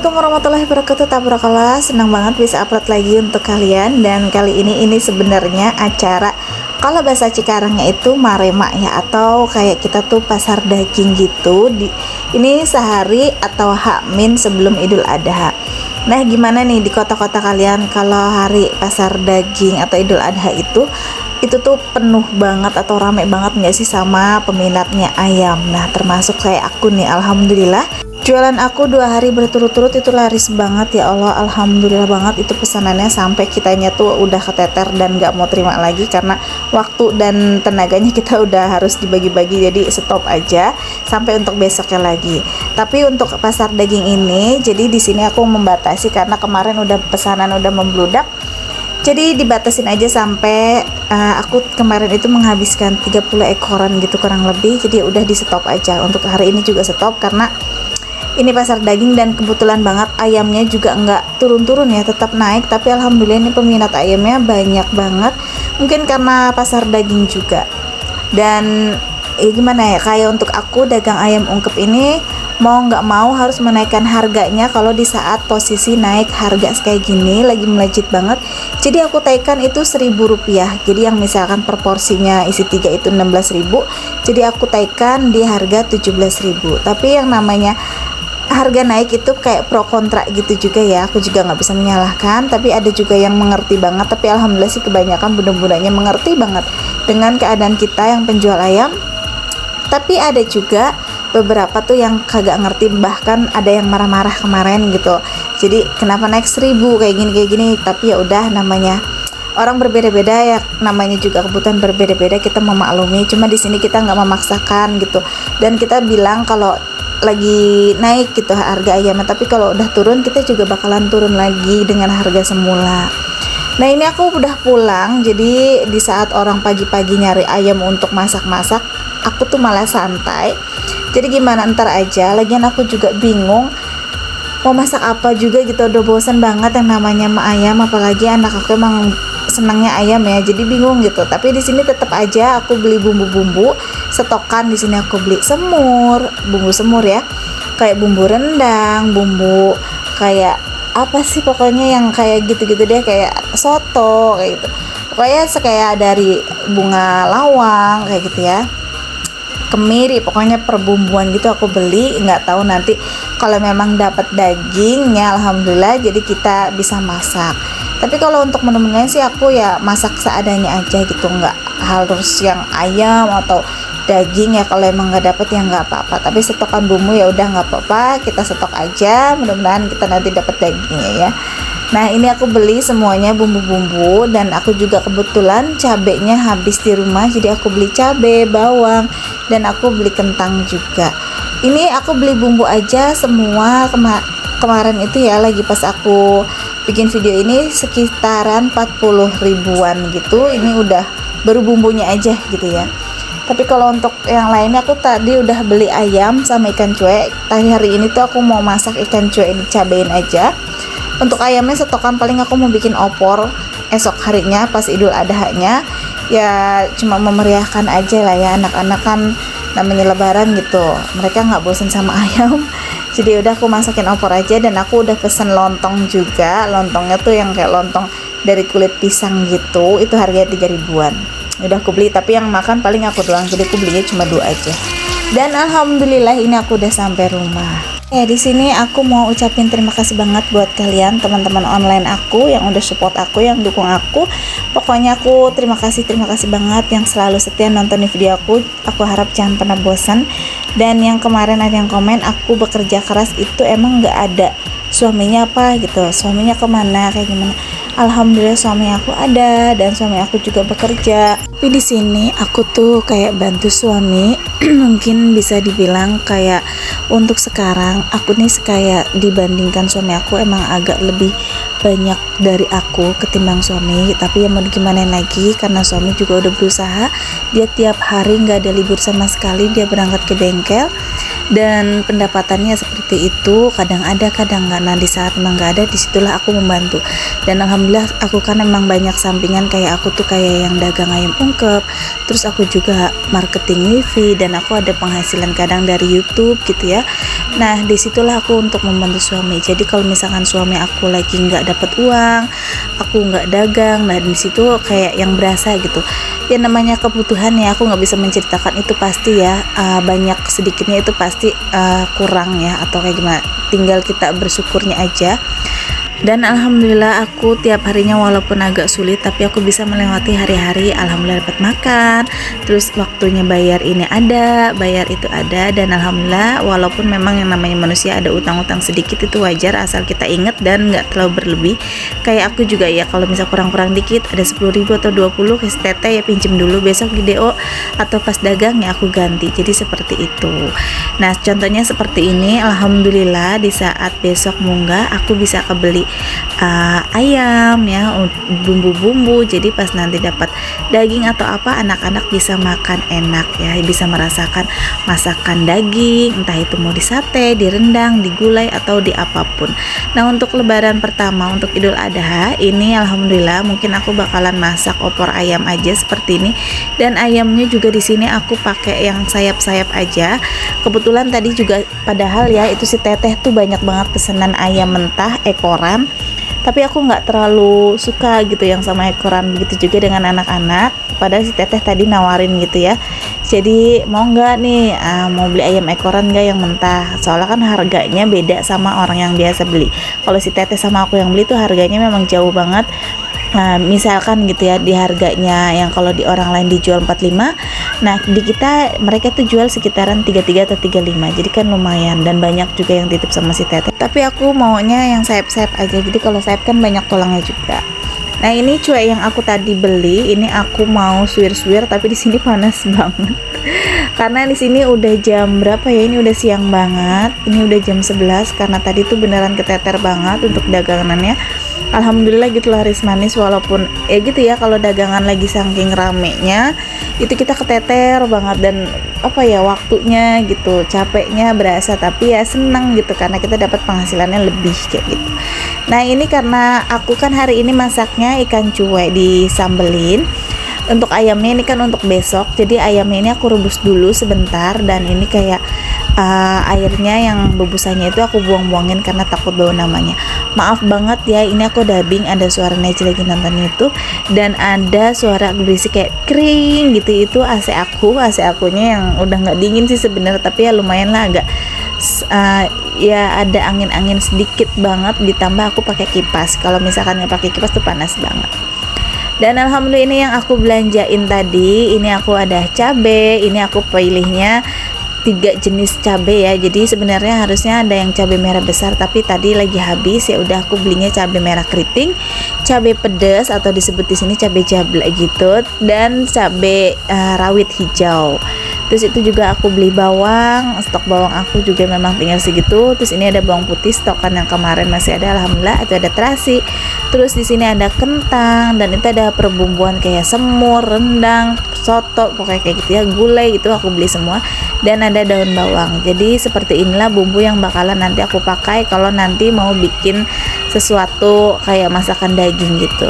Assalamualaikum warahmatullahi wabarakatuh. Tabarakallah, senang banget bisa upload lagi untuk kalian. Dan kali ini sebenarnya acara, kalau bahasa Cikarangnya itu marema ya, atau kayak kita tuh pasar daging gitu. Ini sehari atau H-min sebelum Idul Adha. Nah, gimana nih di kota-kota kalian kalau hari pasar daging atau Idul Adha itu tuh penuh banget atau rame banget nggak sih sama peminatnya ayam? Nah, termasuk kayak aku nih, alhamdulillah jualan aku 2 hari berturut-turut itu laris banget ya Allah, alhamdulillah banget. Itu pesanannya sampai kitanya tuh udah keteter dan nggak mau terima lagi karena waktu dan tenaganya kita udah harus dibagi-bagi, jadi stop aja sampai untuk besoknya lagi. Tapi untuk pasar daging ini, jadi di sini aku membatasi karena kemarin udah pesanan udah membludak. Jadi dibatasin aja sampai aku kemarin itu menghabiskan 30 ekoran gitu kurang lebih. Jadi udah di stop aja. Untuk hari ini juga stop karena ini pasar daging dan kebetulan banget ayamnya juga nggak turun-turun ya, tetap naik. Tapi alhamdulillah ini peminat ayamnya banyak banget. Mungkin karena pasar daging juga. Dan gimana ya, kayak untuk aku dagang ayam ungkep ini mau nggak mau harus menaikkan harganya kalau di saat posisi naik harga kayak gini lagi melejit banget. Jadi aku taikan itu Rp1.000. Jadi yang misalkan per porsinya isi 3 itu 16.000, jadi aku taikan di harga 17.000. Tapi yang namanya harga naik itu kayak pro kontra gitu juga ya, aku juga nggak bisa menyalahkan. Tapi ada juga yang mengerti banget, tapi alhamdulillah sih kebanyakan bunda-bundanya mengerti banget dengan keadaan kita yang penjual ayam. Tapi ada juga beberapa tuh yang kagak ngerti, bahkan ada yang marah-marah kemarin gitu. Jadi kenapa naik 1.000 kayak gini. Tapi ya udah, namanya orang berbeda-beda ya, namanya juga kebutuhan berbeda-beda, kita memaklumi. Cuma di sini kita nggak memaksakan gitu, dan kita bilang kalau lagi naik gitu harga ayam, tapi kalau udah turun kita juga bakalan turun lagi dengan harga semula. Nah, ini aku udah pulang, jadi di saat orang pagi-pagi nyari ayam untuk masak-masak, aku tuh malah santai. Jadi gimana, ntar aja, lagian aku juga bingung mau masak apa juga gitu, udah bosan banget yang namanya ayam, apalagi anak aku emang senangnya ayam ya, jadi bingung gitu. Tapi di sini tetap aja aku beli bumbu-bumbu stokan. Di sini aku beli bumbu semur ya, kayak bumbu rendang, bumbu kayak apa sih pokoknya yang kayak gitu-gitu deh, kayak soto kayak gitu. Pokoknya kayak dari bunga lawang kayak gitu ya, kemiri, pokoknya perbumbuan gitu aku beli. Nggak tahu nanti kalau memang dapat dagingnya alhamdulillah jadi kita bisa masak. Tapi kalau untuk menu-menunya sih aku ya masak seadanya aja gitu, nggak harus yang ayam atau daging ya. Kalau emang nggak dapet ya nggak apa-apa, tapi stokan bumbu ya udah nggak apa-apa, kita stok aja, mudah-mudahan kita nanti dapat dagingnya ya. Nah, ini aku beli semuanya bumbu-bumbu, dan aku juga kebetulan cabenya habis di rumah, jadi aku beli cabe, bawang, dan aku beli kentang juga. Ini aku beli bumbu aja semua kemarin itu ya, lagi pas aku bikin video ini sekitaran 40 ribuan gitu. Ini udah baru bumbunya aja gitu ya. Tapi kalau untuk yang lainnya aku tadi udah beli ayam sama ikan cuek. Tadi hari ini tuh aku mau masak ikan cuek dicabein aja. Untuk ayamnya stokan paling aku mau bikin opor esok harinya pas Idul Adha-nya. Ya cuma memeriahkan aja lah ya, anak-anak kan namanya lebaran gitu, mereka nggak bosan sama ayam. Jadi udah aku masakin opor aja, dan aku udah pesen lontong juga. Lontongnya tuh yang kayak lontong dari kulit pisang gitu, itu harganya 3 ribuan. Udah aku beli, tapi yang makan paling aku doang, jadi aku belinya cuma 2 aja. Dan alhamdulillah ini aku udah sampai rumah. Di sini aku mau ucapin terima kasih banget buat kalian teman-teman online aku yang udah support aku, yang dukung aku. Pokoknya aku terima kasih banget yang selalu setia nonton video aku. Aku harap jangan pernah bosan. Dan yang kemarin ada yang komen aku bekerja keras itu emang nggak ada suaminya apa gitu, suaminya kemana kayak gimana. Alhamdulillah suami aku ada, dan suami aku juga bekerja. Tapi di sini aku tuh kayak bantu suami. Mungkin bisa dibilang kayak untuk sekarang aku nih kayak dibandingkan suami aku emang agak lebih banyak dari aku ketimbang suami. Tapi ya mau gimana lagi, karena suami juga udah berusaha. Dia tiap hari nggak ada libur sama sekali, dia berangkat ke bengkel. dan pendapatannya seperti itu, kadang ada kadang nggak. Nah di saat emang nggak ada, disitulah aku membantu. Dan alhamdulillah aku kan emang banyak sampingan, kayak aku tuh kayak yang dagang ayam ungkep, terus aku juga marketing wifi, dan aku ada penghasilan kadang dari YouTube gitu ya. Nah disitulah aku untuk membantu suami. Jadi kalau misalkan suami aku lagi nggak dapat uang, aku nggak dagang, nah disitu kayak yang berasa gitu ya. Namanya kebutuhan ya, aku nggak bisa menceritakan itu pasti ya, banyak sedikitnya itu pasti kurang ya, atau kayak gimana, tinggal kita bersyukurnya aja. Dan alhamdulillah aku tiap harinya walaupun agak sulit, tapi aku bisa melewati hari-hari. Alhamdulillah dapat makan, terus waktunya bayar ini ada, bayar itu ada. Dan alhamdulillah walaupun memang yang namanya manusia ada utang-utang sedikit, itu wajar asal kita ingat dan nggak terlalu berlebih. Kayak aku juga ya, kalau misal kurang-kurang dikit, ada 10.000 atau 20 ke teteh ya pinjem dulu, besok di DO atau pas dagang ya aku ganti. Jadi seperti itu. Nah contohnya seperti ini, alhamdulillah di saat besok munggah aku bisa kebeli ayam ya, bumbu-bumbu. Jadi pas nanti dapat daging atau apa, anak-anak bisa makan enak ya, bisa merasakan masakan daging, entah itu mau di sate, di rendang, di gulai atau di apapun. Nah untuk lebaran pertama, untuk Idul Adha ini alhamdulillah mungkin aku bakalan masak opor ayam aja seperti ini. Dan ayamnya juga di sini aku pakai yang sayap-sayap aja. Kebetulan tadi juga, padahal ya itu si teteh tuh banyak banget pesanan ayam mentah ekoran, tapi aku nggak terlalu suka gitu yang sama ekoran. Begitu juga dengan anak-anak, padahal si teteh tadi nawarin gitu ya. Jadi mau nggak nih, mau beli ayam ekoran nggak yang mentah, soalnya kan harganya beda sama orang yang biasa beli. Kalau si teteh sama aku yang beli tuh harganya memang jauh banget. Nah misalkan gitu ya, di harganya yang kalau di orang lain dijual 45, nah di kita mereka tuh jual sekitaran 33 atau 35. Jadi kan lumayan, dan banyak juga yang titip sama si teteh. Tapi aku maunya yang sayap-sayap aja, jadi kalau sayap kan banyak tulangnya juga. Nah ini cuek yang aku tadi beli, ini aku mau suwir-suwir, tapi di sini panas banget. Karena di sini udah jam berapa ya? Ini udah siang banget. Ini udah jam 11, karena tadi tuh beneran keteter banget untuk dagangannya. Alhamdulillah gitu laris manis, walaupun ya gitu ya, kalau dagangan lagi saking ramenya itu kita keteter banget, dan apa ya, waktunya gitu capeknya berasa, tapi ya senang gitu karena kita dapat penghasilannya lebih kayak gitu. Nah ini karena aku kan hari ini masaknya ikan cuek disambelin. Untuk ayamnya ini kan untuk besok, jadi ayamnya ini aku rebus dulu sebentar, dan ini kayak airnya yang bebusannya itu aku buang-buangin karena takut bau namanya. Maaf banget ya, ini aku dubbing, ada suara Neci lagi nonton YouTube, dan ada suara berisik kayak kering gitu. Itu AC akunya yang udah nggak dingin sih sebenarnya, tapi ya lumayan lah, agak ya ada angin-angin sedikit banget, ditambah aku pakai kipas. Kalau misalkan nggak pakai kipas tuh panas banget. Dan alhamdulillah ini yang aku belanjain tadi, ini aku ada cabe, ini aku pilihnya 3 jenis cabe ya. Jadi sebenarnya harusnya ada yang cabe merah besar, tapi tadi lagi habis, ya udah aku belinya cabe merah keriting, cabe pedas atau disebut di sini cabe jablak gitu, dan cabe rawit hijau. Terus itu juga aku beli bawang, stok bawang aku juga memang tinggal segitu. Terus ini ada bawang putih, stokan yang kemarin masih ada, alhamdulillah. Itu ada terasi. Terus di sini ada kentang, dan itu ada perbumbuan kayak semur, rendang, soto, pokoknya kayak gitu ya, gulai itu aku beli semua. Dan ada daun bawang. Jadi seperti inilah bumbu yang bakalan nanti aku pakai kalau nanti mau bikin sesuatu kayak masakan daging gitu.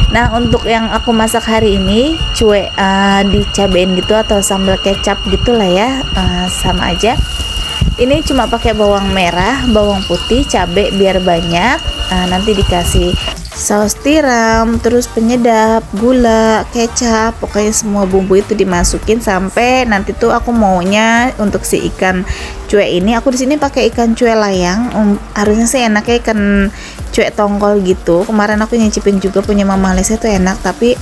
Nah untuk yang aku masak hari ini cuek dicabein gitu atau sambal kecap gitulah ya, sama aja. Ini cuma pakai bawang merah, bawang putih, cabe biar banyak. Nanti dikasih saus tiram, terus penyedap, gula, kecap, pokoknya semua bumbu itu dimasukin sampai nanti tuh aku maunya untuk si ikan cuek ini, aku di sini pakai ikan cuek layang. Harusnya sih enaknya ikan cuek tongkol gitu. Kemarin aku nyicipin juga punya Mama Lesa tuh enak, tapi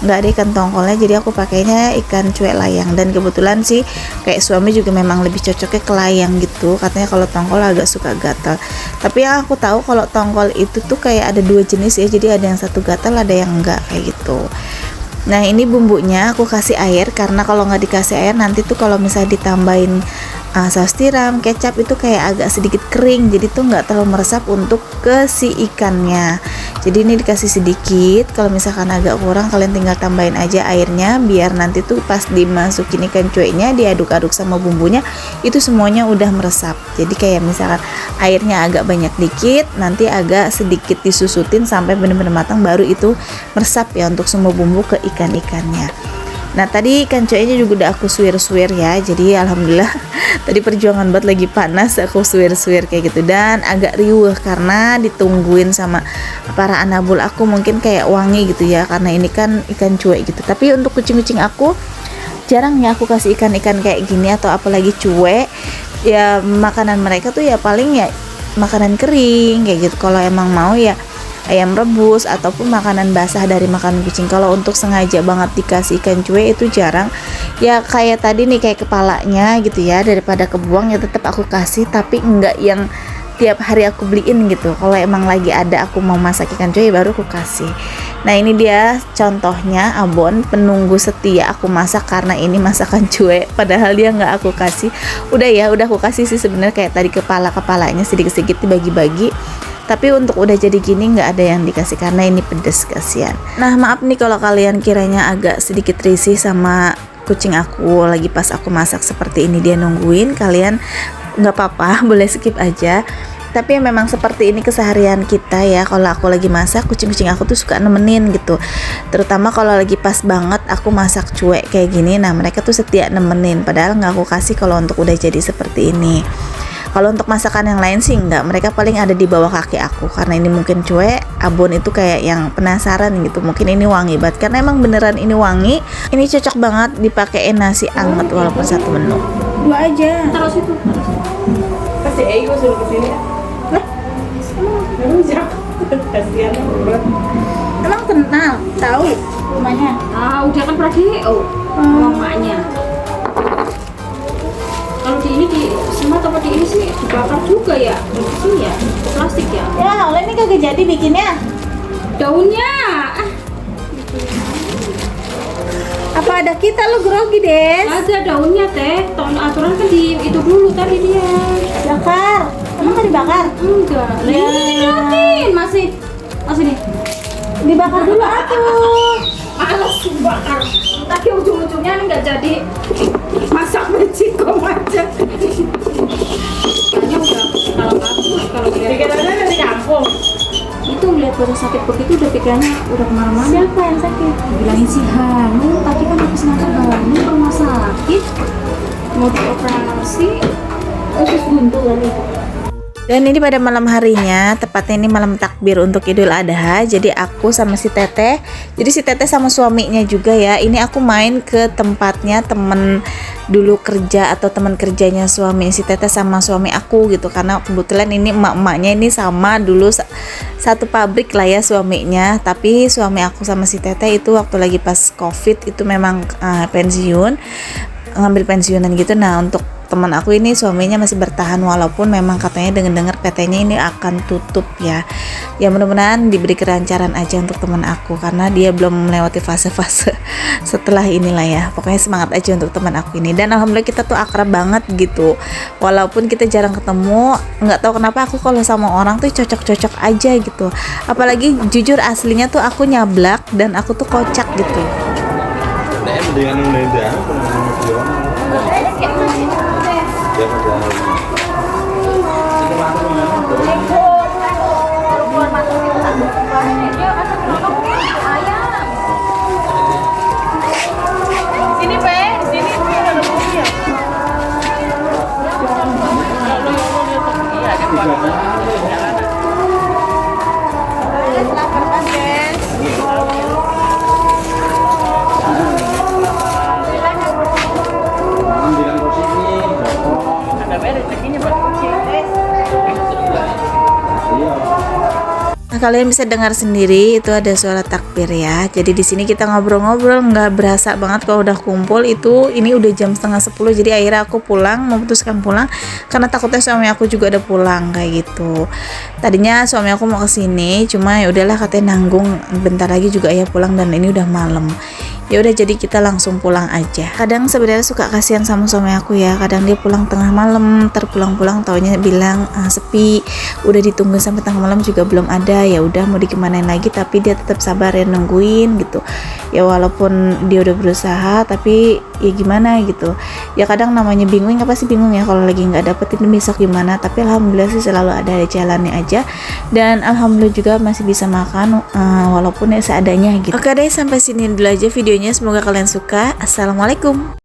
nggak ada ikan tongkolnya, jadi aku pakainya ikan cuek layang. Dan kebetulan sih kayak suami juga memang lebih cocoknya ke layang gitu, katanya kalau tongkol agak suka gatal. Tapi yang aku tahu kalau tongkol itu tuh kayak ada 2 jenis ya, jadi ada yang satu gatal, ada yang enggak kayak gitu. Nah ini bumbunya aku kasih air, karena kalau nggak dikasih air nanti tuh kalau misalnya ditambahin saus tiram, kecap itu kayak agak sedikit kering, jadi tuh nggak terlalu meresap untuk ke si ikannya. Jadi ini dikasih sedikit, kalau misalkan agak kurang kalian tinggal tambahin aja airnya, biar nanti tuh pas dimasukin ikan cueknya diaduk-aduk sama bumbunya itu semuanya udah meresap. Jadi kayak misalkan airnya agak banyak dikit, nanti agak sedikit disusutin sampai benar-benar matang, baru itu meresap ya untuk semua bumbu ke ikan-ikannya. Nah tadi ikan cueknya juga udah aku suwir-suwir ya, jadi alhamdulillah tadi perjuangan buat lagi panas aku suwir-suwir kayak gitu, dan agak riuh karena ditungguin sama para anabul aku, mungkin kayak wangi gitu ya karena ini kan ikan cuek gitu. Tapi untuk kucing-kucing aku jarang ya aku kasih ikan-ikan kayak gini atau apalagi cuek ya, makanan mereka tuh ya paling ya makanan kering kayak gitu. Kalau emang mau ya ayam rebus ataupun makanan basah dari makanan kucing. Kalau untuk sengaja banget dikasih ikan cuek itu jarang ya, kayak tadi nih kayak kepalanya gitu ya, daripada kebuang ya tetap aku kasih, tapi enggak yang tiap hari aku beliin gitu. Kalau emang lagi ada aku mau masak ikan cuek baru aku kasih. Nah ini dia contohnya Abon, penunggu setia aku masak karena ini masakan cuek, padahal dia nggak aku kasih. Udah aku kasih sih sebenarnya, kayak tadi kepalanya sedikit-sedikit dibagi-bagi. Tapi untuk udah jadi gini nggak ada yang dikasih karena ini pedes, kasihan. Nah maaf nih kalau kalian kiranya agak sedikit risih sama kucing aku lagi pas aku masak seperti ini dia nungguin, kalian nggak apa-apa, boleh skip aja. Tapi memang seperti ini keseharian kita ya, kalau aku lagi masak kucing-kucing aku tuh suka nemenin gitu, terutama kalau lagi pas banget aku masak cuek kayak gini. Nah mereka tuh setia nemenin, padahal nggak aku kasih kalau untuk udah jadi seperti ini. Kalau untuk masakan yang lain sih enggak, mereka paling ada di bawah kaki aku karena ini mungkin cuek. Abon itu kayak yang penasaran gitu, mungkin ini wangi banget karena emang beneran ini wangi. Ini cocok banget dipakein nasi anget walaupun satu menu. Dua aja. Taruh situ. Kasih ego suruh kesini. Lah, Emang siapa? Kasihan banget. emang kenal, tahu rumahnya? Udah kan pernah DO mamanya. Kalau di ini di semat apa di ini sih dibakar juga ya, di sini ya, plastik ya. Ya, oleh ini kagak jadi bikinnya. Daunnya. Apa ada kita lu grogi, Des? Ada daunnya teh. Tahun aturan kan di itu dulu tadi dia. Bakar. Emang nggak dibakar? Enggak. Lah ini liatin masih nih. Dibakar dulu atuh. Males bakar. Tadi ujung-ujungnya ini nggak jadi masak beciko aja. Kayaknya udah kalau bagus kalau dia. Pikirannya dari kampung. Itu ngeliat badan sakit begitu udah pikirannya udah kemana-mana. Siapa yang sakit? Bilangin si Hanu, tadi kan habis ngantar Hanu ke rumah sakit mau dioperasi. Terus buntu kan itu. Dan ini pada malam harinya, tepatnya ini malam takbir untuk Idul Adha. Jadi aku sama si Teteh, jadi si Teteh sama suaminya juga ya. Ini aku main ke tempatnya temen dulu kerja atau teman kerjanya suami si Teteh sama suami aku gitu. Karena kebetulan ini emak-emaknya ini sama dulu satu pabrik lah ya suaminya. Tapi suami aku sama si Teteh itu waktu lagi pas COVID itu memang pensiun, ngambil pensiunan gitu. Nah untuk teman aku ini suaminya masih bertahan walaupun memang katanya dengar PT-nya ini akan tutup ya. Ya mudah-mudahan diberi kelancaran aja untuk teman aku karena dia belum melewati fase-fase setelah inilah ya. Pokoknya semangat aja untuk teman aku ini, dan alhamdulillah kita tuh akrab banget gitu. Walaupun kita jarang ketemu, nggak tahu kenapa aku kalau sama orang tuh cocok-cocok aja gitu. Apalagi jujur aslinya tuh aku nyablak dan aku tuh kocak gitu. Sini Pe, sini ada mobil. Nah, kalian bisa dengar sendiri itu ada suara takbir ya. Jadi di sini kita ngobrol-ngobrol nggak berasa banget kalau udah kumpul itu. Ini udah jam 9:30, jadi akhirnya aku pulang, memutuskan pulang karena takutnya suami aku juga ada pulang kayak gitu. Tadinya suami aku mau kesini, cuma ya udahlah katanya nanggung bentar lagi juga ayah pulang dan ini udah malam. Ya udah jadi kita langsung pulang aja. Kadang sebenarnya suka kasihan sama suami aku ya, kadang dia pulang tengah malam, terpulang-pulang taunya bilang sepi, udah ditunggu sampai tengah malam juga belum ada. Ya udah mau dikemanain lagi, tapi dia tetap sabar ya nungguin gitu ya, walaupun dia udah berusaha tapi ya gimana gitu ya. Kadang namanya bingung, apa sih bingung ya kalau lagi nggak dapetin besok gimana, tapi alhamdulillah sih selalu ada jalannya aja, dan alhamdulillah juga masih bisa makan walaupun ya seadanya gitu. Oke deh, sampai sini dulu aja videonya, semoga kalian suka. Assalamualaikum.